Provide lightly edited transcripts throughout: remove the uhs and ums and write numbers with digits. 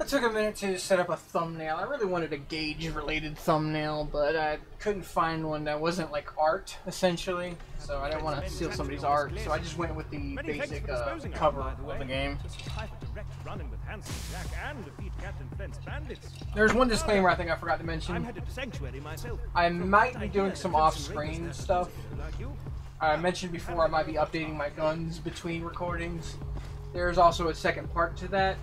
I took a minute to set up a thumbnail. I really wanted a gauge-related thumbnail, but I couldn't find one that wasn't like art, essentially. So I didn't want to steal somebody's art, so I just went with the basic cover of the game. There's one disclaimer I think I forgot to mention. I might be doing some off-screen stuff. I mentioned before I might be updating my guns between recordings. There's also a second part to that.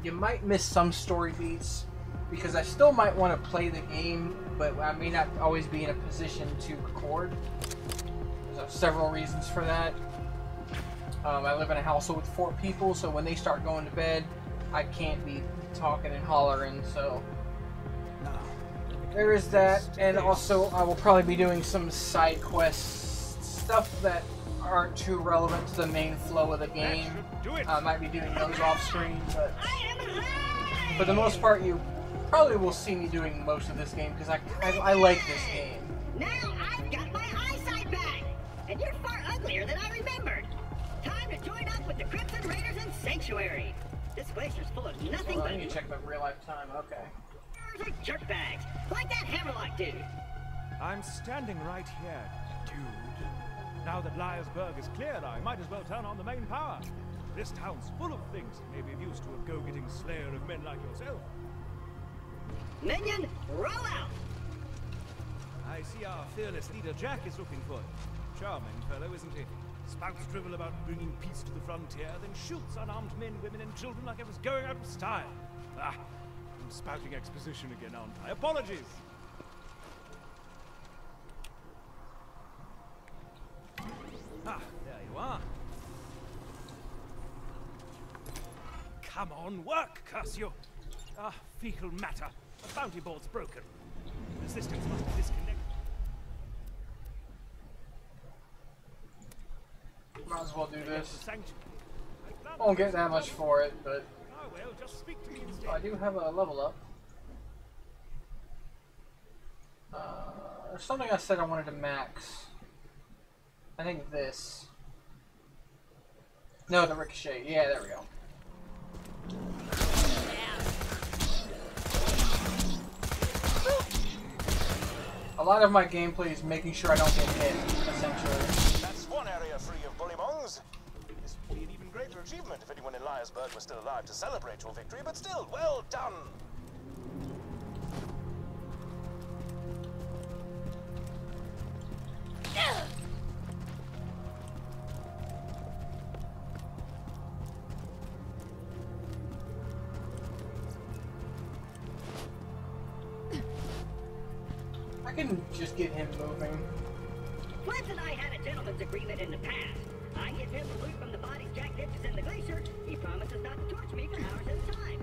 You might miss some story beats because I still might want to play the game, but I may not always be in a position to record. There's several reasons for that. I live in a household with 4 people, so when they start going to bed, I can't be talking and hollering, so there is that. And also, I will probably be doing some side quests, stuff that aren't too relevant to the main flow of the game. I might be doing those off screen, but for the most part, you probably will see me doing most of this game because I like this game. Now I've got my eyesight back, and you're far uglier than I remembered. Time to join up with the Crimson Raiders in Sanctuary. This glacier's full of nothing but. I need to check my real life time. Okay. Are jerkbags like that Hammerlock dude. I'm standing right here, dude. Now that Liarsburg is cleared, I might as well turn on the main power. This town's full of things that may be of use to a go-getting slayer of men like yourself. Minion, roll out! I see our fearless leader Jack is looking for you. Charming fellow, isn't he? Spouts drivel about bringing peace to the frontier, then shoots unarmed men, women, and children like it was going out of style. Ah, I'm spouting exposition again, aren't I? Apologies! Ah, there you are. Come on, work, curse you! Ah, fecal matter. The bounty board's broken. Resistance must be disconnected. Might as well do this. Won't get that much for it, but I do have a level up. There's something I said I wanted to max. I think this. No, the ricochet. Yeah, there we go. A lot of my gameplay is making sure I don't get hit, essentially. That's one area free of bullymong's. This would be an even greater achievement if anyone in Liarsburg was still alive to celebrate your victory, but still, well done! I can just get him moving. Flint and I had a gentleman's agreement in the past. I give him the loot from the bodies Jack ditches in the glacier. He promises not to torch me for hours at a time.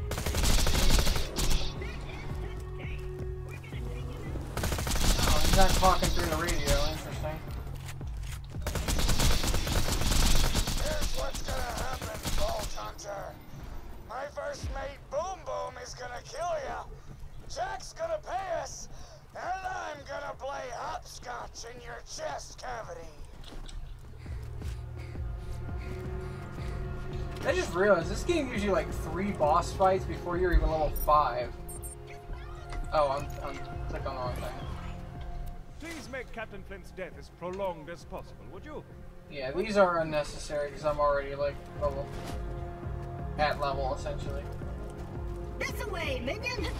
Oh, he's not talking through the radio. Interesting. Here's what's gonna happen, Bolt Hunter. My first mate, Boom Boom, is gonna kill you. Jack's gonna pay us. And I'm gonna play hopscotch in your chest cavity. I just realized this game gives you like 3 boss fights before you're even level 5. Oh, I'm clicking on the wrong thing. Please make Captain Flint's death as prolonged as possible, would you? Yeah, these are unnecessary because I'm already like at level essentially. This away, minion!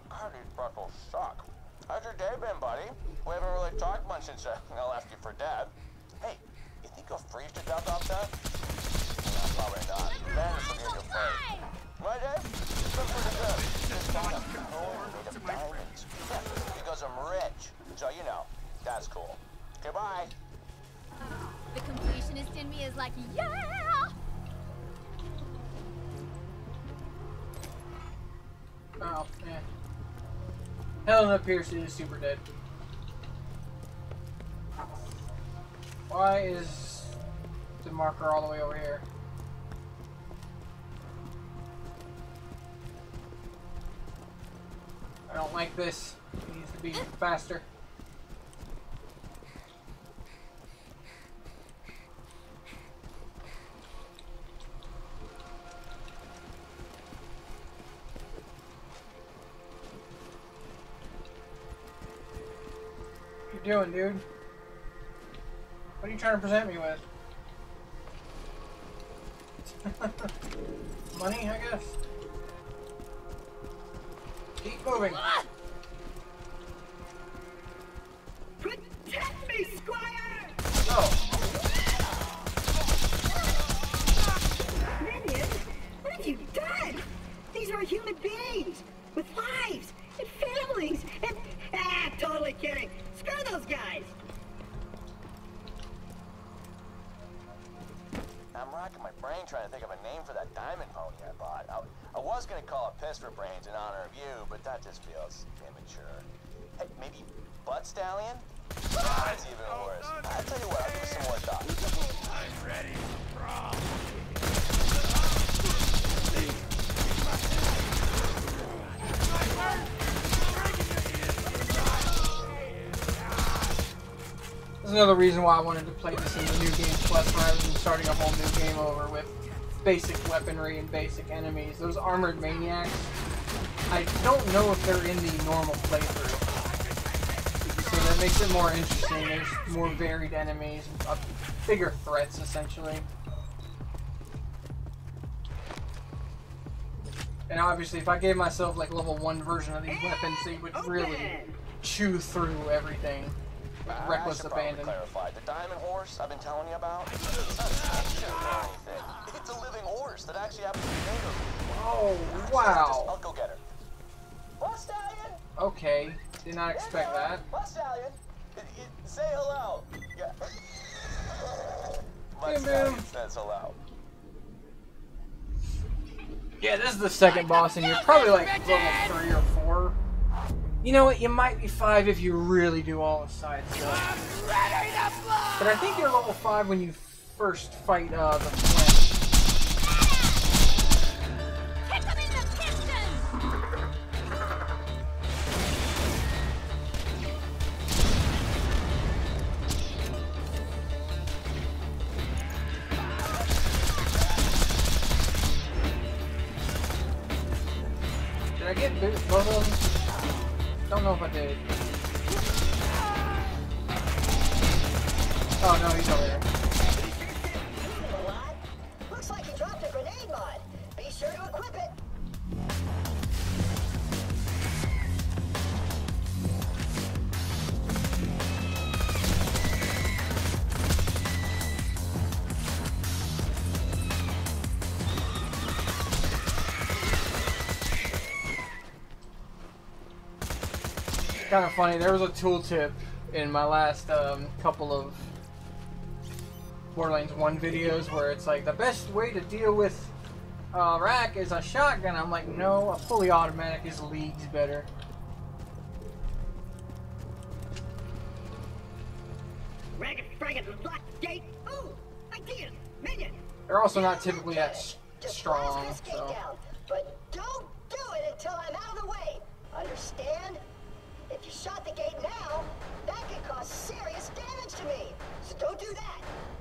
How did Brussels suck? How's your day been, buddy? We haven't really talked much since I left you for dead. Hey, you think you'll freeze to death out there? No, probably not. Then forget your face. My day? It's been pretty good. Just got a phone made of diamonds. Yeah, because I'm rich. So, you know, that's cool. Goodbye. The completionist in me is like, yeah! Oh, yeah. Helena Pierce is super dead. Why is the marker all the way over here? I don't like this. It needs to be faster. you doing, dude? What are you trying to present me with? Money, I guess. Keep moving. Protect me, Squire! Oh. Minion, what have you done? These are human beings with lives and families and... Ah, totally kidding. Screw those guys. I'm racking my brain trying to think of a name for that diamond pony I bought. I was gonna call it Piss for Brains in honor of you, but that just feels immature. Hey, maybe Butt Stallion? That's even worse. I'll tell you what, I'll give it some more thought. I'm ready to brawl. This is another reason why I wanted to play this in the New Game Plus rather than starting a whole new game over with basic weaponry and basic enemies. Those armored maniacs, I don't know if they're in the normal playthrough. So that makes it more interesting. There's more varied enemies, bigger threats essentially. And obviously if I gave myself like level 1 version of these weapons, they would really chew through everything. Reckless abandon. Clarify. The diamond horse I've been telling you about? It's not fiction or anything. It's a living horse that actually happens to be native. Oh, wow. I'll go get her. Butt Stallion! Okay, did not expect that. Butt Stallion! Say hello. Yeah. Butt Hey, Stallion man. says hello. Yeah, this is the second boss, and you're probably like level 3 or 4. You know what? You might be 5 if you really do all the side stuff. But I think you're level 5 when you first fight the Flint. Kick him in the piston! Did I get both of them? Don't know if I did. Oh no, he's over there. Looks like he dropped a grenade mod. Be sure to equip it. Kind of funny. There was a tooltip in my last couple of Borderlands 1 videos where it's like the best way to deal with rack is a shotgun. I'm like, no, a fully automatic is leagues better. Ragged fragged lock gate. Ooh, idea. Minion. They're also not typically that Just strong, blast this gate so. down, but don't do it until I'm out of the way. Understand? If you shot the gate now, that could cause serious damage to me. So don't do that.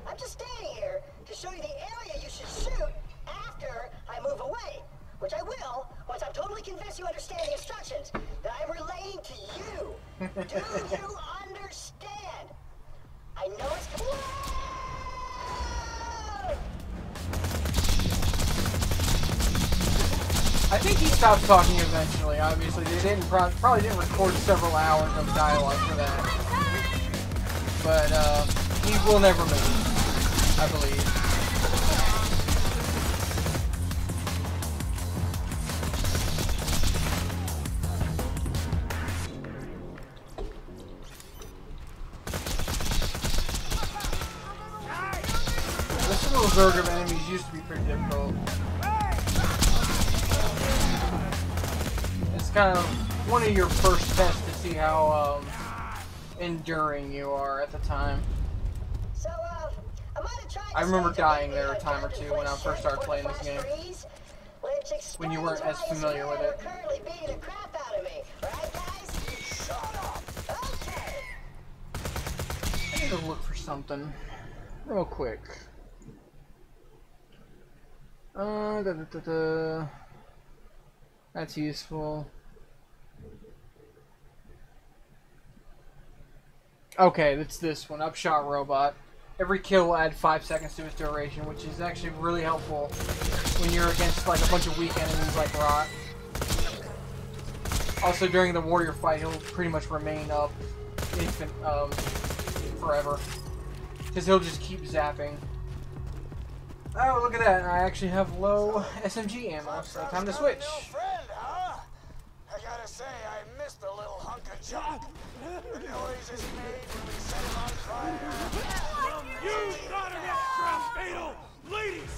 I'm just standing here to show you the area you should shoot after I move away. Which I will once I'm totally convinced you understand the instructions that I'm relaying to you. Do you understand? I know it's... I think he stopped talking eventually. Obviously, they didn't probably didn't record several hours of dialogue for that. But he will never move, I believe. This little zerg of enemies used to be pretty difficult. It's kind of one of your first tests to see how enduring you are at the time. So, I remember dying there a time or two when I first started playing this game. When you weren't as familiar with it. Currently beating the crap out of me, right, guys? Shut up. Okay. I need to look for something real quick. That's useful. Okay, it's this one, Upshot Robot. Every kill will add 5 seconds to its duration, which is actually really helpful when you're against like a bunch of weak enemies like Rot. Also, during the warrior fight, he'll pretty much remain up forever. Because he'll just keep zapping. Oh, look at that. I actually have low SMG ammo, so time to switch. I gotta say, I missed the little hunk of junk. The noises he made when we set him on fire. You got an extra fatal! Ladies,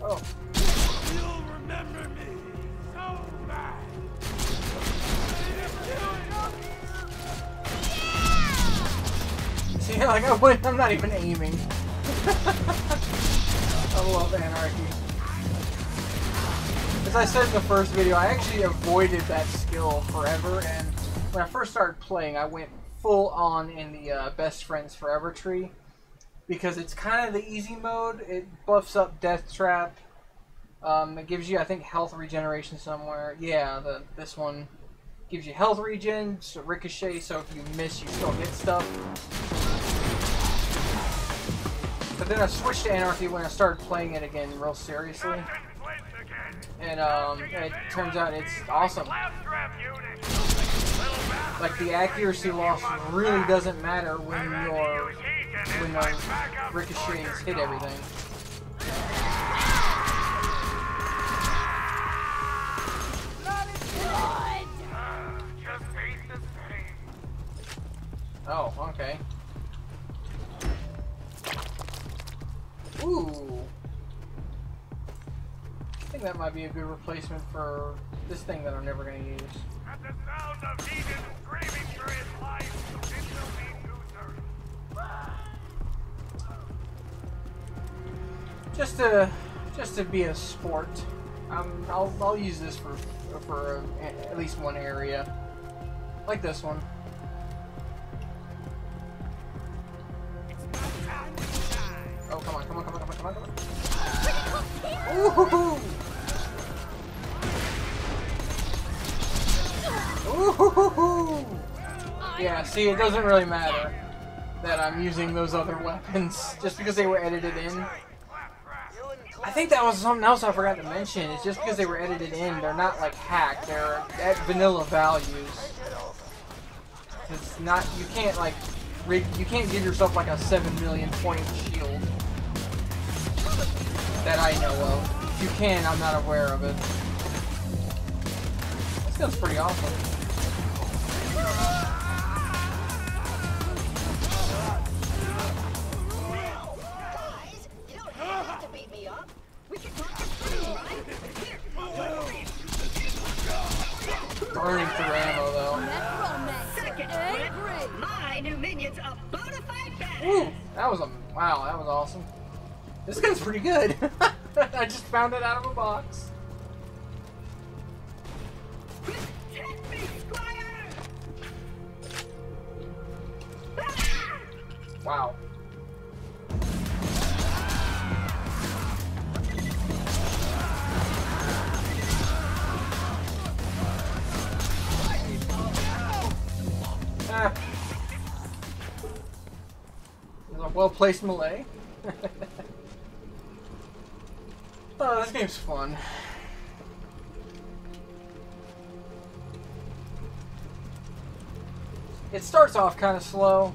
Oh. you'll remember me so bad. See, like, I'm not even aiming. I love Anarchy. As I said in the first video, I actually avoided that skill forever, and when I first started playing, I went full on in the Best Friends Forever tree, because it's kind of the easy mode. It buffs up Death Trap. It gives you, I think, health regeneration somewhere. Yeah, this one gives you health regen, so ricochet, so if you miss, you still hit stuff. But then I switched to Anarchy when I started playing it again real seriously. And it turns out it's awesome. Like, the accuracy loss really doesn't matter when the ricochets hit everything. Oh, okay. Ooh. I think that might be a good replacement for this thing that I'm never going to use. At the sound of Negan screaming for his life, it will be Luther. Just to be a sport, I'll use this for at least one area, like this one. Oh, come on. Ooh-hoo-hoo! Ooh-hoo-hoo-hoo! Yeah, see, it doesn't really matter that I'm using those other weapons, just because they were edited in. I think that was something else I forgot to mention. It's just because they were edited in, they're not like hacked. They're at vanilla values. It's not, you can't like, you can't give yourself like a 7 million point shield that I know of. If you can, I'm not aware of it. This gun's pretty awesome. Guys, you don't have to beat me up. We can talk this through, right? Here, Burning through ammo though. second, my new minion's a bona fide badass. Ooh, that was wow, that was awesome. This gun's pretty good. I just found it out of a box. Protect me, Squire! Wow. Ah. There's a well-placed melee. Oh, this game's fun. It starts off kind of slow,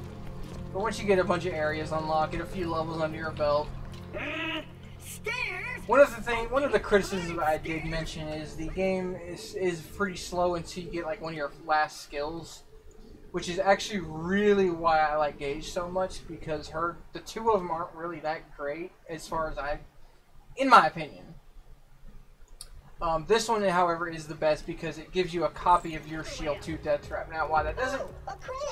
but once you get a bunch of areas unlocked, get a few levels under your belt. Stairs! One of the criticisms I did mention is the game is pretty slow until you get like one of your last skills, which is actually really why I like Gage so much, because the two of them aren't really that great as far as in my opinion. This one, however, is the best because it gives you a copy of your shield to Death Trap. Now, why that doesn't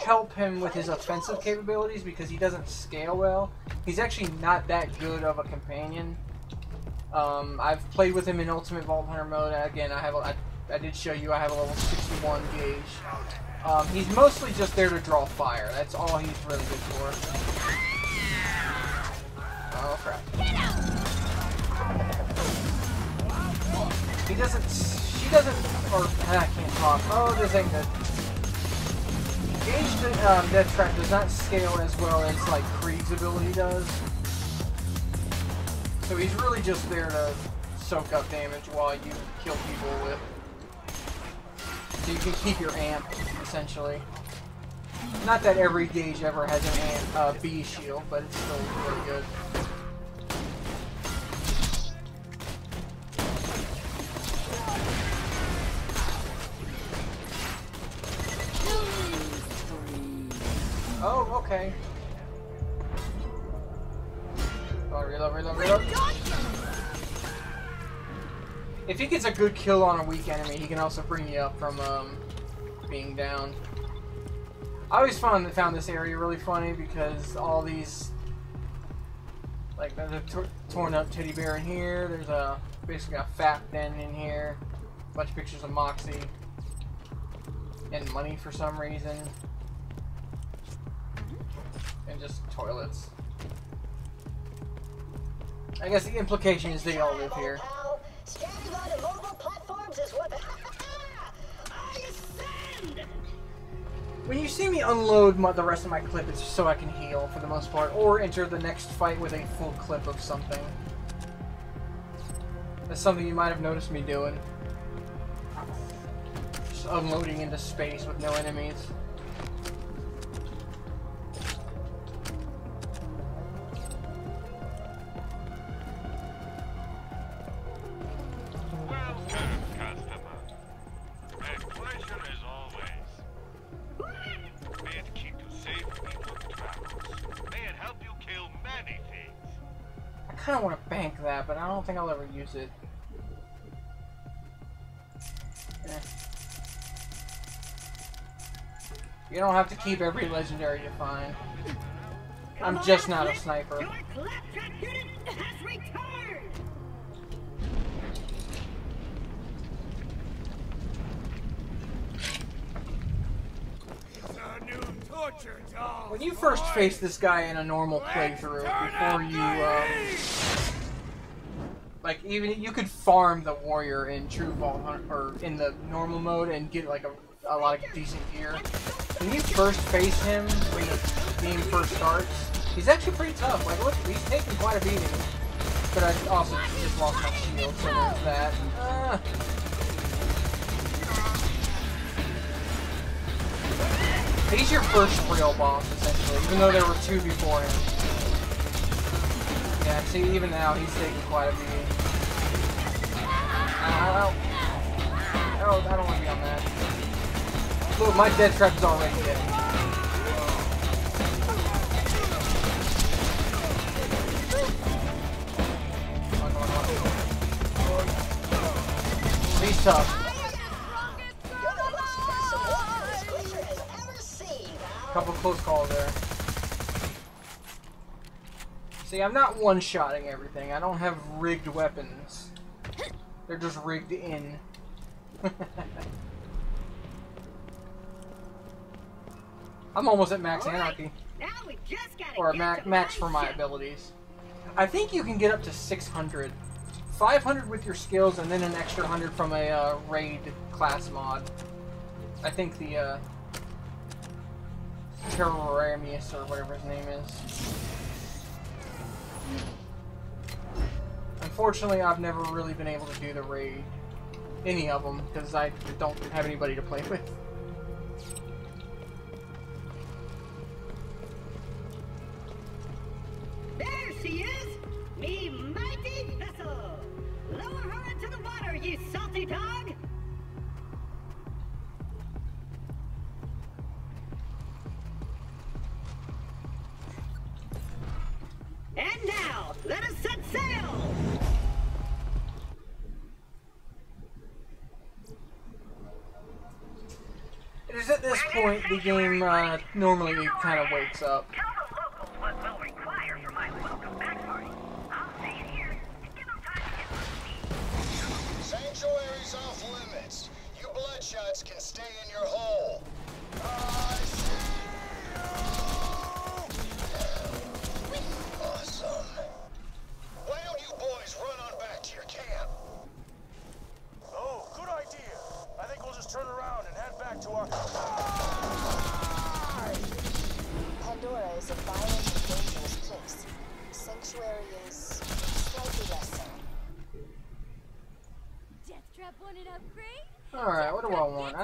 help him with his offensive capabilities because he doesn't scale well, he's actually not that good of a companion. I've played with him in Ultimate Vault Hunter mode. Again, I did show you I have a level 61 Gage. He's mostly just there to draw fire. That's all he's really good for. Oh crap. She doesn't, or I can't talk. Oh, this ain't good. Gage Death Trap does not scale as well as like Krieg's ability does. So he's really just there to soak up damage while you kill people with. So you can keep your amp, essentially. Not that every Gage ever has an amp, B shield, but it's still really good. Oh, okay. Oh, reload. If he gets a good kill on a weak enemy, he can also bring you up from being down. I always found this area really funny because all these, like, there's a torn up teddy bear in here. There's basically a fat den in here. A bunch of pictures of Moxie and money for some reason. And just toilets. I guess the implication is they all live here. Standing on immobile platforms is what I ascend. When you see me unload the rest of my clip, it's just so I can heal for the most part, or enter the next fight with a full clip of something. That's something you might have noticed me doing. Just unloading into space with no enemies. I kind of want to bank that, but I don't think I'll ever use it. Eh. You don't have to keep every legendary you find. I'm just not a sniper. When you first face this guy in a normal playthrough, before you, like, even you could farm the warrior in True Vault Hunt, or in the normal mode, and get like a lot of decent gear. When you first face him, when the game first starts, he's actually pretty tough. Like, look, he's taking quite a beating. But I also just lost my shield, so there's that. He's your first real boss, essentially, even though there were two before him. Yeah, see, even now, he's taking quite a beating. I don't want to be on that. Look, my death trap is already dead. He's tough. Couple close calls there. See, I'm not one-shotting everything. I don't have rigged weapons. They're just rigged in. I'm almost at max anarchy. Or max for my abilities. I think you can get up to 600. 500 with your skills, and then an extra 100 from a raid class mod. I think the Terroramius, or whatever his name is. Unfortunately, I've never really been able to do the raid. Any of them, because I don't have anybody to play with. There she is! Me mighty vessel! Lower her into the water, you salty dog! And now, let us set sail! It is at this point the game normally kind of wakes up. Tell the locals what we'll require for my welcome back party. I'll stay here and give them time to get to speed. Sanctuary's off limits. You bloodshots can stay in your hole. I see you! Awesome. Why don't you boys run on back to your camp? back to our... Pandora is a violent and dangerous place. Sanctuary is slightly less so. Death Trap want an upgrade? Alright, what do I want? I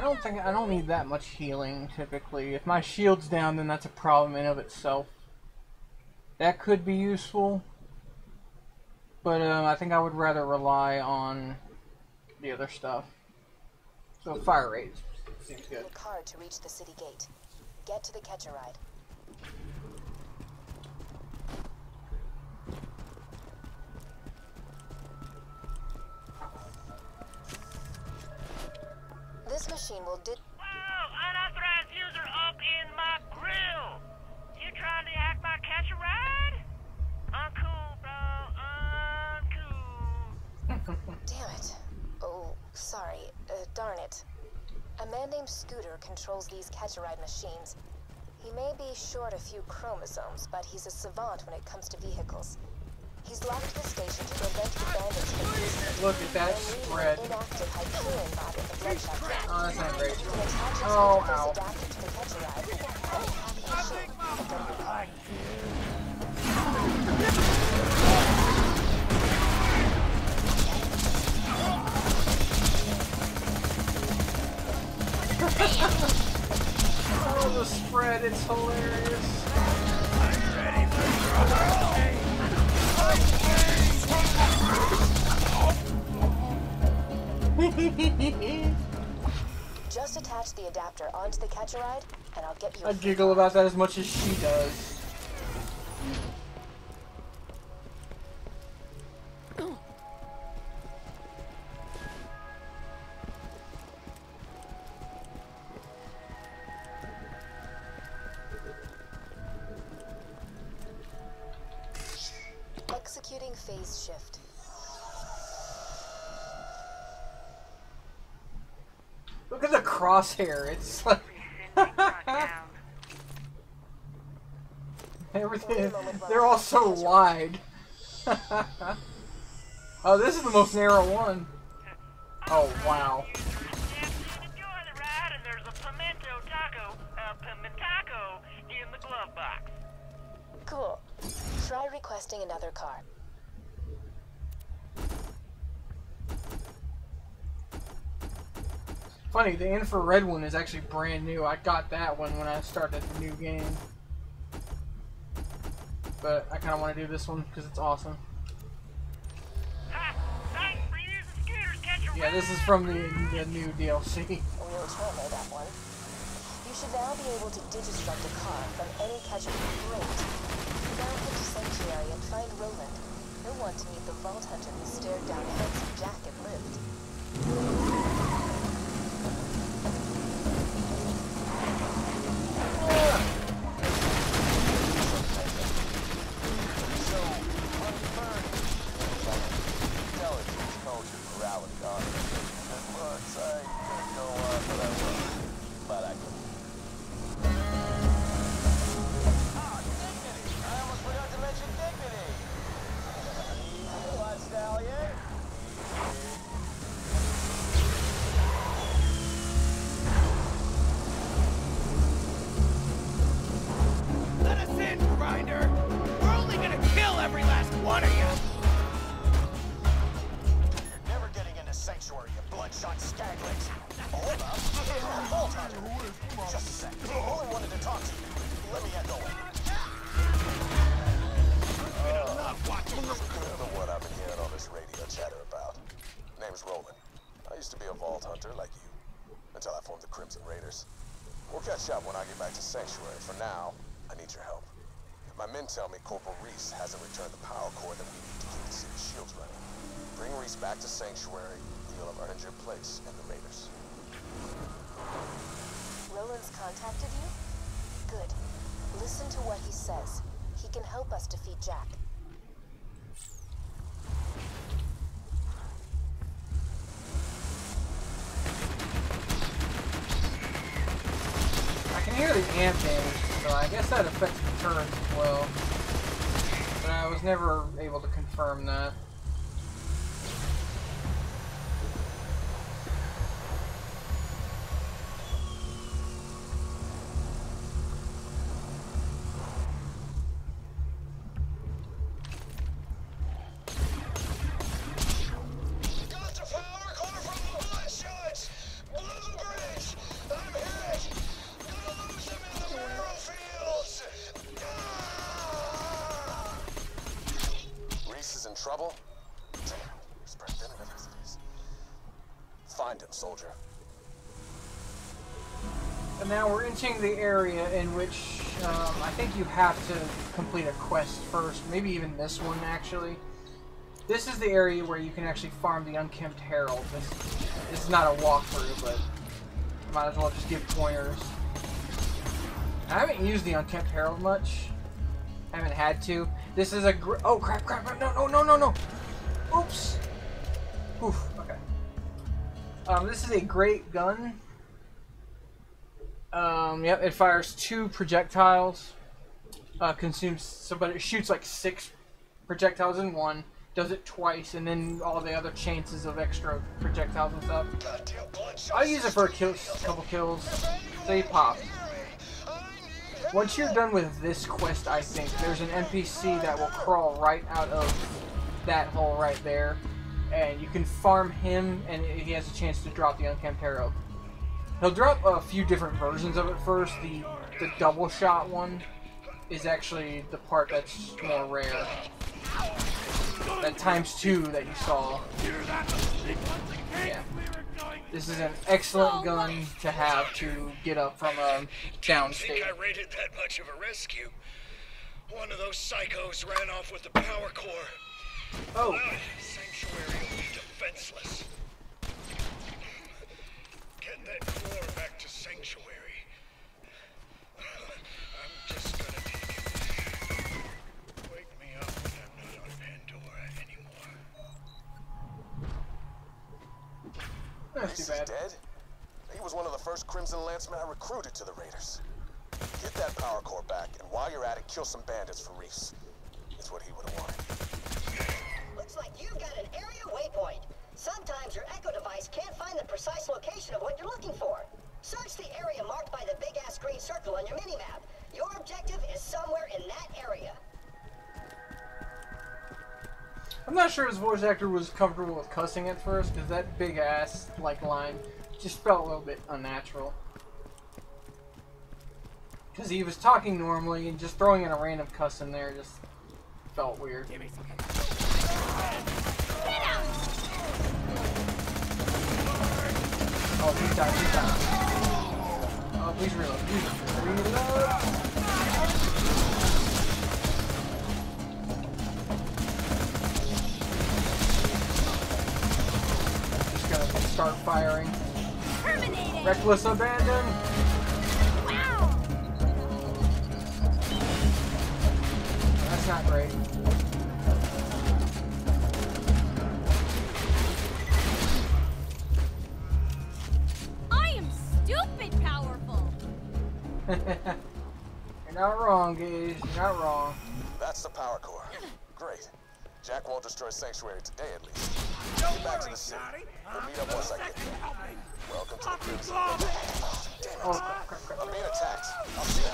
don't need that much healing, typically. If my shield's down, then that's a problem in of itself. That could be useful. But I think I would rather rely on the other stuff. So fire rate seems good. A card to reach the city gate. Get to the catcher ride. This machine will Whoa! Unauthorized user up in my grill! You trying to hack my catch a ride? Uncool, bro. Uncool. Damn it. Oh, sorry. Darn it. A man named Scooter controls these catch-a-ride machines. He may be short a few chromosomes, but he's a savant when it comes to vehicles. He's locked the station to prevent the bandits from using it. Look at that spread. Inactive Hyperion bot in the bloodshot trap. Oh, that's not great. You can attach a Oh, Scooter's ow. adapter to the catch-a-ride and hack the machine and then recall. Oh, the spread, it's hilarious. Just attach the adapter onto the catcher ride, and I'll get you a I giggle about that as much as she does. Executing phase shift. Look at the crosshair, it's like... Everything, they're all so wide. Oh, this is the most narrow one. Oh, wow. Enjoy the ride, and there's a pimento taco in the glove box. Cool. Try requesting another car. Funny, the infrared one is actually brand new. I got that one when I started the new game. But I kind of want to do this one because it's awesome. Ha! Thanks for using Scooter's catch a Yeah, this is from the new DLC. We'll try that one. You should now be able to digistruct a car from any catcher. Great. Now head to Sanctuary and find Roland. He'll want to meet the Vault Hunter who stared down handsome Jack and lived. Tell me Corporal Reese hasn't returned the power core that we need to keep the city's shields running. Bring Reese back to Sanctuary, you'll have earned your place in the Raiders. Roland's contacted you? Good. Listen to what he says. He can help us defeat Jack. I can hear the amp damage, so I guess that affects the turrets as well. But I was never able to confirm that. Find him, soldier. And now we're entering the area in which I think you have to complete a quest first. Maybe even this one, actually. This is the area where you can actually farm the Unkempt Herald. This is not a walkthrough, but might as well just give pointers. I haven't used the Unkempt Herald much. I haven't had to. This is a oh crap! No! Oops. Oof. Okay. This is a great gun. Yep, it fires 2 projectiles. But it shoots like 6 projectiles in one. Does it twice, and then all the other chances of extra projectiles and stuff. I use it for a couple kills. They pop. Once you're done with this quest, I think there's an NPC that will crawl right out of that hole right there, and you can farm him, and he has a chance to drop the Unkempt Herald. He'll drop a few different versions of it first. The double shot one is actually the part that's more rare. That ×2 that you saw. Yeah. This is an excellent gun to have to get up from a down state. Didn't think I rated that much of a rescue. One of those psychos ran off with the power core. Oh. Sanctuary will be defenseless. Get that core back to Sanctuary. I'm just gonna take it. Wake me up when I'm not on Pandora anymore. That's too bad. Dead? He was one of the first Crimson Lancemen I recruited to the Raiders. Get that power core back, and while you're at it, kill some bandits for Reese. It's what he would have wanted. Looks like you've got an area waypoint. Sometimes your echo device can't find the precise location of what you're looking for. Search the area marked by the big-ass green circle on your minimap. Your objective is somewhere in that area. I'm not sure his voice actor was comfortable with cussing at first, because that big ass line just felt a little bit unnatural. Because he was talking normally and just throwing in a random cuss in there just felt weird. Oh, he's down. Oh, please reload. Just gonna start firing. Terminated. Reckless abandon. Wow. That's not great. I am stupid powerful. You're not wrong, Gage. You're not wrong. That's the power core. Great. Jack won't destroy Sanctuary today, at least. Get back to the city. We'll meet up once I get there. Welcome to the Crimson. Damn it. Oh, crap. I'm being attacked. I'll see you.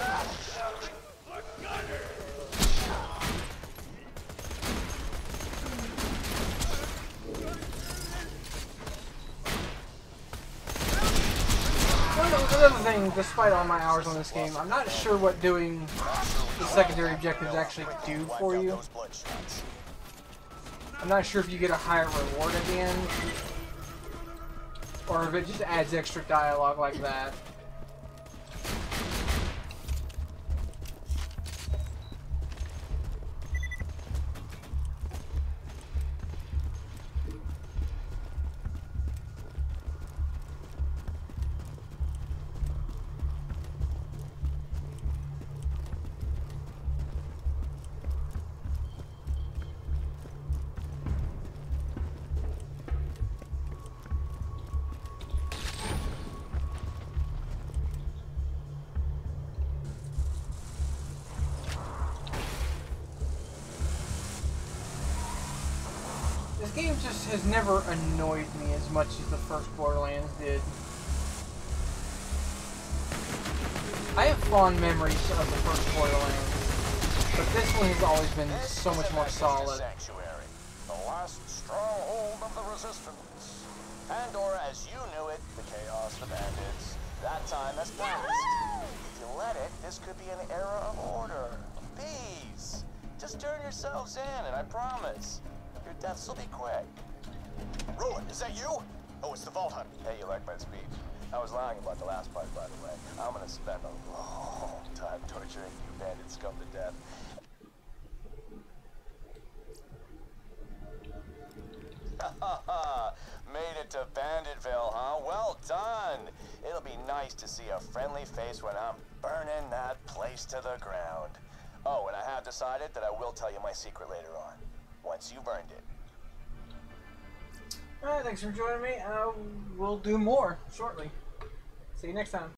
Another thing, despite all my hours on this game, I'm not sure what doing the secondary objectives actually do for you. I'm not sure if you get a higher reward at the end, or if it just adds extra dialogue like that. This game just has never annoyed me as much as the first Borderlands did. I have fond memories of the first Borderlands, but this one has always been so much more solid. Sanctuary, the last stronghold of the Resistance. Pandora as you knew it, the chaos, the bandits. That time has passed. If you let it, this could be an era of order, of peace. Just turn yourselves in, and I promise, your deaths will be quick. Ruin, is that you? Oh, it's the Vault Hunt. Hey, you like my speech? I was lying about the last part, by the way. I'm gonna spend a long time torturing you bandit scum to death. Made it to Banditville, huh? Well done! It'll be nice to see a friendly face when I'm burning that place to the ground. Oh, and I have decided that I will tell you my secret later on, once you've earned it. Alright, thanks for joining me. We'll do more shortly. See you next time.